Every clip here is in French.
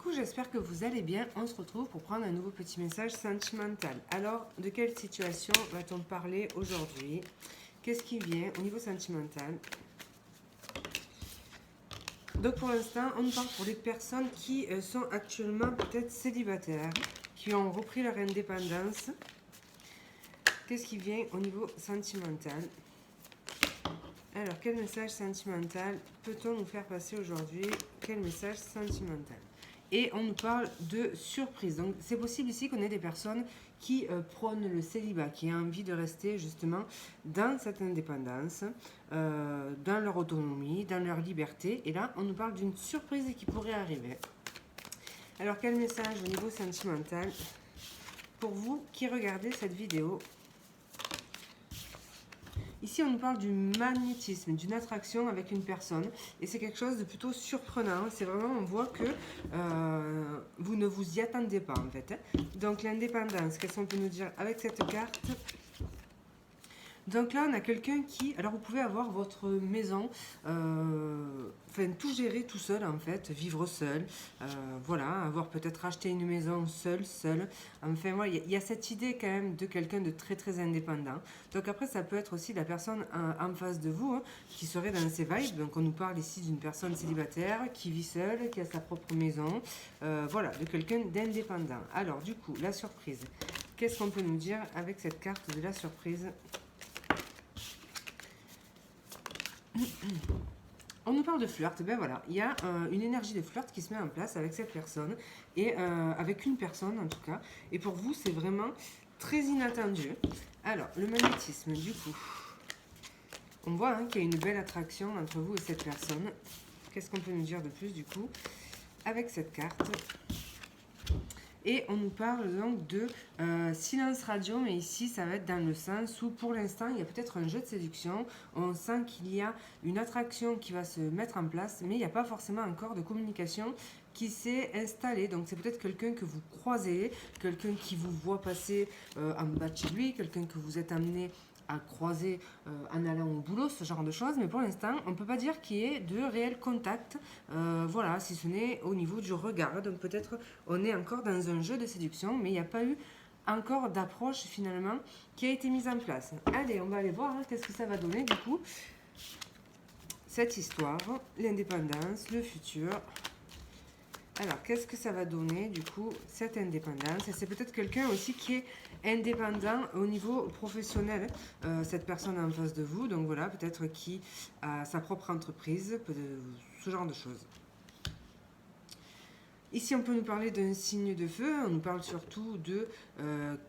Coucou, j'espère que vous allez bien. On se retrouve pour prendre un nouveau petit message sentimental. Alors, de quelle situation va-t-on parler aujourd'hui? Qu'est-ce qui vient au niveau sentimental? Donc pour l'instant, on parle pour les personnes qui sont actuellement peut-être célibataires, qui ont repris leur indépendance. Qu'est-ce qui vient au niveau sentimental? Alors, quel message sentimental peut-on nous faire passer aujourd'hui? Quel message sentimental? Et on nous parle de surprise. Donc, c'est possible ici qu'on ait des personnes qui prônent le célibat, qui ont envie de rester justement dans cette indépendance, dans leur autonomie, dans leur liberté. Et là, on nous parle d'une surprise qui pourrait arriver. Alors, quel message au niveau sentimental pour vous qui regardez cette vidéo? Ici, on nous parle du magnétisme, d'une attraction avec une personne. Et c'est quelque chose de plutôt surprenant. C'est vraiment, on voit que vous ne vous y attendez pas, en fait. Donc, l'indépendance, qu'est-ce qu'on peut nous dire avec cette carte? Donc là, on a quelqu'un qui... Alors, vous pouvez avoir votre maison, enfin, tout gérer tout seul, en fait, vivre seul. Voilà, avoir peut-être acheté une maison seul. Enfin, voilà, il y a cette idée quand même de quelqu'un de très, très indépendant. Donc après, ça peut être aussi la personne en face de vous, hein, qui serait dans ces vibes. Donc, on nous parle ici d'une personne célibataire qui vit seule, qui a sa propre maison. Voilà, de quelqu'un d'indépendant. Alors, du coup, la surprise. Qu'est-ce qu'on peut nous dire avec cette carte de la surprise? On nous parle de flirt, ben voilà, il y a une énergie de flirt qui se met en place avec cette personne, et avec une personne en tout cas, et pour vous c'est vraiment très inattendu. Alors, le magnétisme du coup, on voit qu'il y a une belle attraction entre vous et cette personne. Qu'est-ce qu'on peut nous dire de plus du coup avec cette carte? Et on nous parle donc de silence radio, mais ici ça va être dans le sens où pour l'instant il y a peut-être un jeu de séduction. On sent qu'il y a une attraction qui va se mettre en place, mais il n'y a pas forcément encore de communication qui s'est installée. Donc c'est peut-être quelqu'un que vous croisez, quelqu'un qui vous voit passer en bas de chez lui, quelqu'un que vous êtes amené à croiser en allant au boulot, ce genre de choses. Mais pour l'instant, on ne peut pas dire qu'il y ait de réel contact, voilà, si ce n'est au niveau du regard. Donc peut-être on est encore dans un jeu de séduction, mais il n'y a pas eu encore d'approche finalement qui a été mise en place. Allez, on va aller voir qu'est-ce que ça va donner du coup. Cette histoire, l'indépendance, le futur. Alors, qu'est-ce que ça va donner, du coup, cette indépendance? Et c'est peut-être quelqu'un aussi qui est indépendant au niveau professionnel, cette personne en face de vous. Donc voilà, peut-être qui a sa propre entreprise, ce genre de choses. Ici, on peut nous parler d'un signe de feu. On nous parle surtout de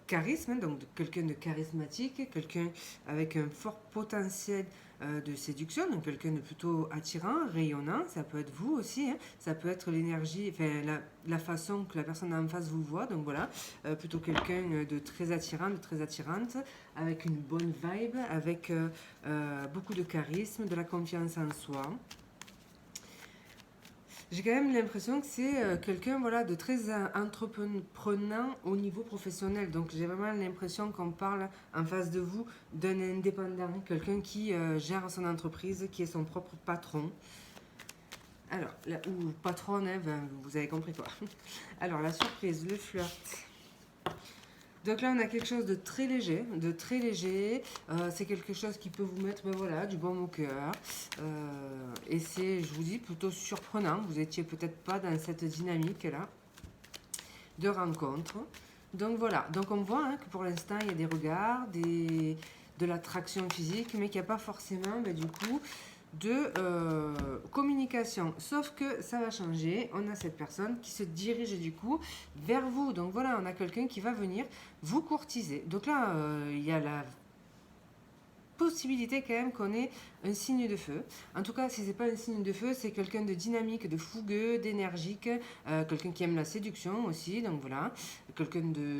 charisme, donc de quelqu'un de charismatique, quelqu'un avec un fort potentiel de séduction, donc quelqu'un de plutôt attirant, rayonnant. Ça peut être vous aussi, hein. Ça peut être l'énergie, enfin la façon que la personne en face vous voit. Donc voilà, plutôt quelqu'un de très attirant, de très attirante, avec une bonne vibe, avec beaucoup de charisme, de la confiance en soi. J'ai quand même l'impression que c'est quelqu'un voilà, de très entreprenant au niveau professionnel. Donc j'ai vraiment l'impression qu'on parle en face de vous d'un indépendant, quelqu'un qui gère son entreprise, qui est son propre patron. Alors, ou patronne, hein, vous avez compris quoi. Alors la surprise, le flirt. Donc là, on a quelque chose de très léger, c'est quelque chose qui peut vous mettre, ben voilà, du baume au cœur. Et c'est, je vous dis, plutôt surprenant. Vous étiez peut-être pas dans cette dynamique-là de rencontre. Donc voilà. Donc on voit que pour l'instant, il y a des regards, de l'attraction physique, mais qu'il n'y a pas forcément, ben, du coup, de communication. Sauf que ça va changer. On a cette personne qui se dirige du coup vers vous. Donc voilà, on a quelqu'un qui va venir vous courtiser. Donc là, il y a la possibilité quand même qu'on ait un signe de feu. En tout cas, si c'est pas un signe de feu, c'est quelqu'un de dynamique, de fougueux, d'énergique, quelqu'un qui aime la séduction aussi. Donc voilà, quelqu'un de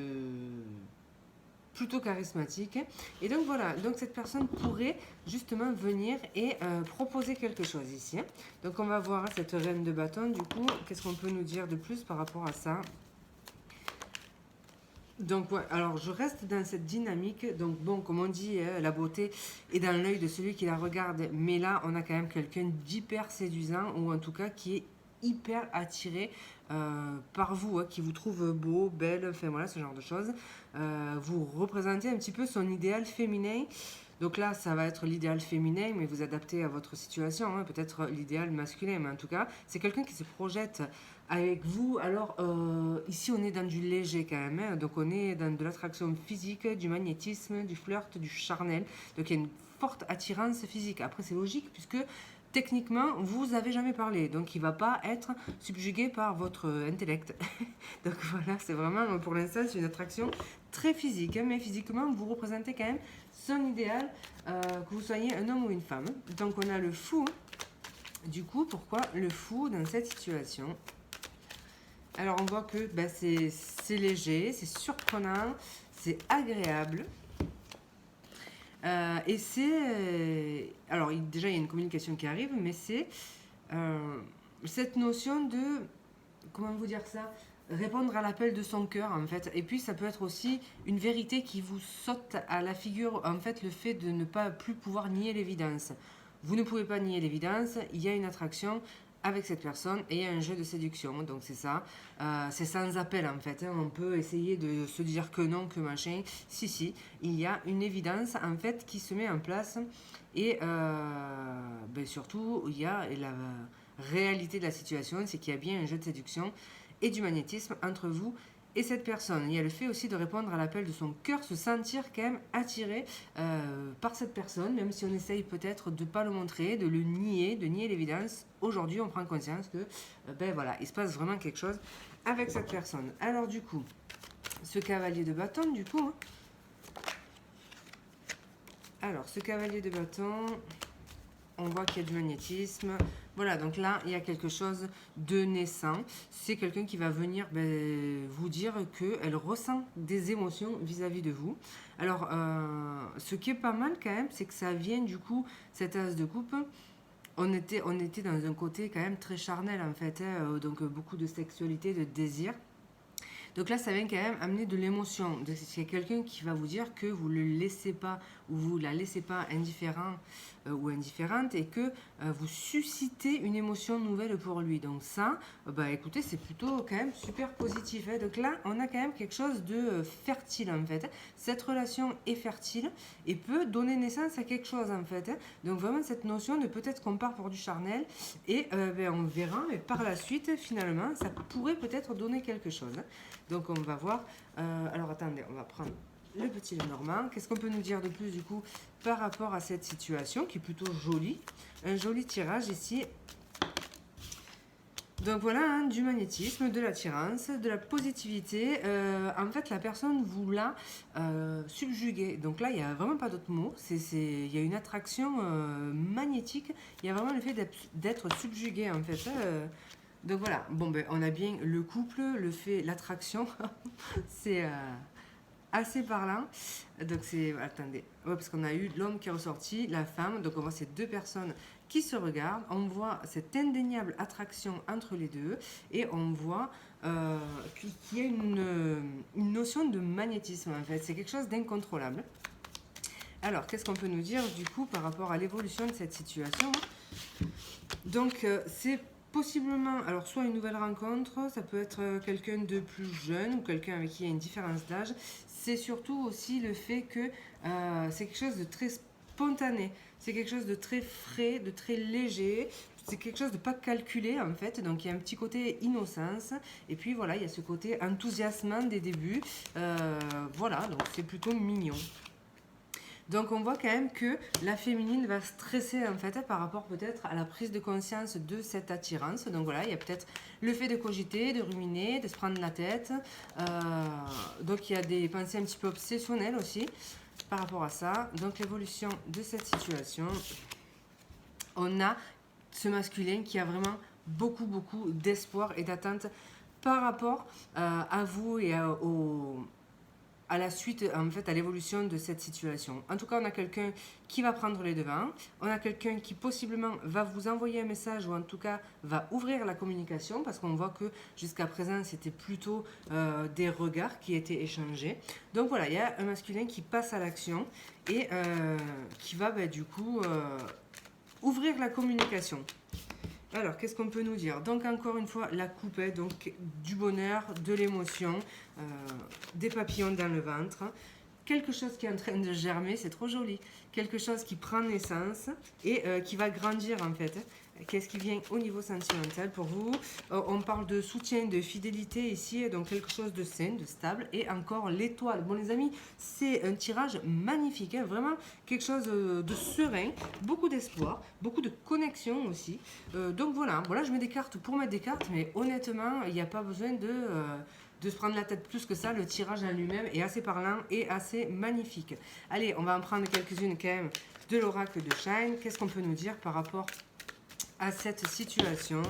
plutôt charismatique. Et donc voilà, donc cette personne pourrait justement venir et proposer quelque chose ici. Donc on va voir cette reine de bâton, du coup, qu'est-ce qu'on peut nous dire de plus par rapport à ça? Donc ouais, alors je reste dans cette dynamique. Donc bon, comme on dit, la beauté est dans l'œil de celui qui la regarde. Mais là, on a quand même quelqu'un d'hyper séduisant, ou en tout cas qui est hyper attiré par vous, hein, qui vous trouve beau, belle, enfin voilà, ce genre de choses. Vous représentez un petit peu son idéal féminin. Donc là, ça va être l'idéal féminin, mais vous adaptez à votre situation, hein, peut-être l'idéal masculin, mais en tout cas, c'est quelqu'un qui se projette avec vous. Alors, ici, on est dans du léger quand même, hein, donc on est dans de l'attraction physique, du magnétisme, du flirt, du charnel, donc il y a une forte attirance physique. Après, c'est logique, puisque techniquement, vous n'avez jamais parlé, donc il ne va pas être subjugué par votre intellect. Donc voilà, c'est vraiment, pour l'instant, c'est une attraction très physique, hein, mais physiquement, vous représentez quand même son idéal, que vous soyez un homme ou une femme. Donc on a le fou. Du coup, pourquoi le fou dans cette situation? Alors on voit que bah, c'est léger, c'est surprenant, c'est agréable. Et c'est... alors déjà, il y a une communication qui arrive, mais c'est cette notion de... comment vous dire ça? Répondre à l'appel de son cœur, en fait. Et puis, ça peut être aussi une vérité qui vous saute à la figure, en fait, le fait de ne pas plus pouvoir nier l'évidence. Vous ne pouvez pas nier l'évidence, il y a une attraction avec cette personne et il y a un jeu de séduction. Donc, c'est ça. C'est sans appel, en fait, hein. On peut essayer de se dire que non, que machin. Si, il y a une évidence, en fait, qui se met en place. Et ben surtout, il y a la réalité de la situation, c'est qu'il y a bien un jeu de séduction et du magnétisme entre vous et cette personne. Il y a le fait aussi de répondre à l'appel de son cœur, se sentir quand même attiré par cette personne, même si on essaye peut-être de ne pas le montrer, de le nier, de nier l'évidence. Aujourd'hui, on prend conscience que ben voilà, il se passe vraiment quelque chose avec cette personne. Alors du coup, ce cavalier de bâton, du coup... hein. Alors, ce cavalier de bâton... on voit qu'il y a du magnétisme. Voilà, donc là, il y a quelque chose de naissant. C'est quelqu'un qui va venir vous dire qu'elle ressent des émotions vis-à-vis de vous. Alors, ce qui est pas mal quand même, c'est que ça vient du coup, cet as de coupe. On était dans un côté quand même très charnel en fait, hein, donc beaucoup de sexualité, de désir. Donc là, ça vient quand même amener de l'émotion. C'est quelqu'un qui va vous dire que vous ne le laissez pas ou vous la laissez pas indifférent ou indifférente et que vous suscitez une émotion nouvelle pour lui. Donc ça, bah écoutez, c'est plutôt quand même super positif, hein. Donc là, on a quand même quelque chose de fertile en fait. Cette relation est fertile et peut donner naissance à quelque chose en fait, hein. Donc vraiment cette notion de peut-être qu'on part pour du charnel et on verra, mais par la suite, finalement, ça pourrait peut-être donner quelque chose, hein. Donc on va voir. Alors attendez, on va prendre le petit Lenormand. Qu'est-ce qu'on peut nous dire de plus du coup par rapport à cette situation qui est plutôt jolie? Un joli tirage ici. Donc voilà, hein, du magnétisme, de l'attirance, de la positivité. En fait, la personne vous l'a subjugué. Donc là, il n'y a vraiment pas d'autre mot. Il y a une attraction magnétique. Il y a vraiment le fait d'être subjugué en fait. Donc voilà, bon ben on a bien le couple, le fait, l'attraction, c'est assez parlant. Donc c'est, attendez, ouais, parce qu'on a eu l'homme qui est ressorti, la femme, donc on voit ces deux personnes qui se regardent, on voit cette indéniable attraction entre les deux et on voit qu'il y a une notion de magnétisme en fait, c'est quelque chose d'incontrôlable. Alors qu'est-ce qu'on peut nous dire du coup par rapport à l'évolution de cette situation? Donc c'est possiblement, alors soit une nouvelle rencontre, ça peut être quelqu'un de plus jeune ou quelqu'un avec qui il y a une différence d'âge. C'est surtout aussi le fait que c'est quelque chose de très spontané, c'est quelque chose de très frais, de très léger, c'est quelque chose de pas calculé en fait, donc il y a un petit côté innocence, et puis voilà, il y a ce côté enthousiasmant des débuts, voilà, donc c'est plutôt mignon. Donc on voit quand même que la féminine va stresser en fait par rapport peut-être à la prise de conscience de cette attirance. Donc voilà, il y a peut-être le fait de cogiter, de ruminer, de se prendre la tête. Donc il y a des pensées un petit peu obsessionnelles aussi par rapport à ça. Donc l'évolution de cette situation, on a ce masculin qui a vraiment beaucoup d'espoir et d'attente par rapport à vous et à la suite, en fait, à l'évolution de cette situation. En tout cas, on a quelqu'un qui va prendre les devants. On a quelqu'un qui possiblement va vous envoyer un message ou en tout cas va ouvrir la communication parce qu'on voit que jusqu'à présent, c'était plutôt des regards qui étaient échangés. Donc voilà, il y a un masculin qui passe à l'action et qui va du coup ouvrir la communication. Alors, qu'est-ce qu'on peut nous dire? Donc, encore une fois, la coupe, hein, donc du bonheur, de l'émotion, des papillons dans le ventre. Quelque chose qui est en train de germer, c'est trop joli. Quelque chose qui prend naissance et qui va grandir en fait. Qu'est-ce qui vient au niveau sentimental pour vous? On parle de soutien, de fidélité ici, donc quelque chose de sain, de stable. Et encore l'étoile. Bon les amis, c'est un tirage magnifique, hein, vraiment quelque chose de serein, beaucoup d'espoir, beaucoup de connexion aussi. Donc voilà, je mets des cartes pour mettre des cartes, mais honnêtement, il n'y a pas besoin de se prendre la tête plus que ça. Le tirage en lui-même est assez parlant et assez magnifique. Allez, on va en prendre quelques-unes quand même de l'oracle de Shine. Qu'est-ce qu'on peut nous dire par rapport à cette situation?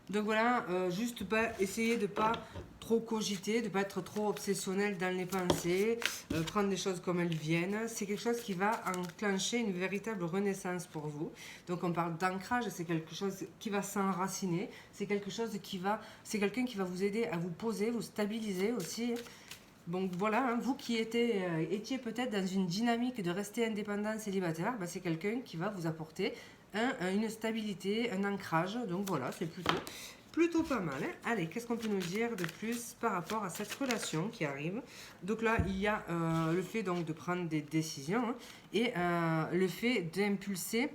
Donc voilà, juste pas essayer de pas trop cogiter, de pas être trop obsessionnel dans les pensées, prendre les choses comme elles viennent. C'est quelque chose qui va enclencher une véritable renaissance pour vous. Donc on parle d'ancrage, c'est quelque chose qui va s'enraciner, c'est c'est quelqu'un qui va vous aider à vous poser, vous stabiliser aussi. Donc voilà, hein, vous qui étiez peut-être dans une dynamique de rester indépendant, célibataire, bah, c'est quelqu'un qui va vous apporter une stabilité, un ancrage. Donc voilà, c'est plutôt pas mal. Hein. Allez, qu'est-ce qu'on peut nous dire de plus par rapport à cette relation qui arrive? Donc là, il y a le fait donc, de prendre des décisions hein, et le fait d'impulser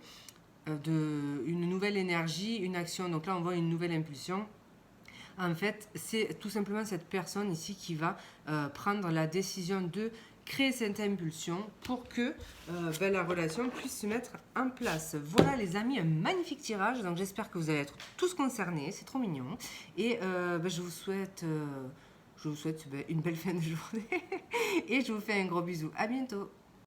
une nouvelle énergie, une action. Donc là, on voit une nouvelle impulsion. En fait, c'est tout simplement cette personne ici qui va prendre la décision de créer cette impulsion pour que la relation puisse se mettre en place. Voilà les amis, un magnifique tirage. Donc j'espère que vous allez être tous concernés. C'est trop mignon. Et je vous souhaite, une belle fin de journée. Et je vous fais un gros bisou. À bientôt.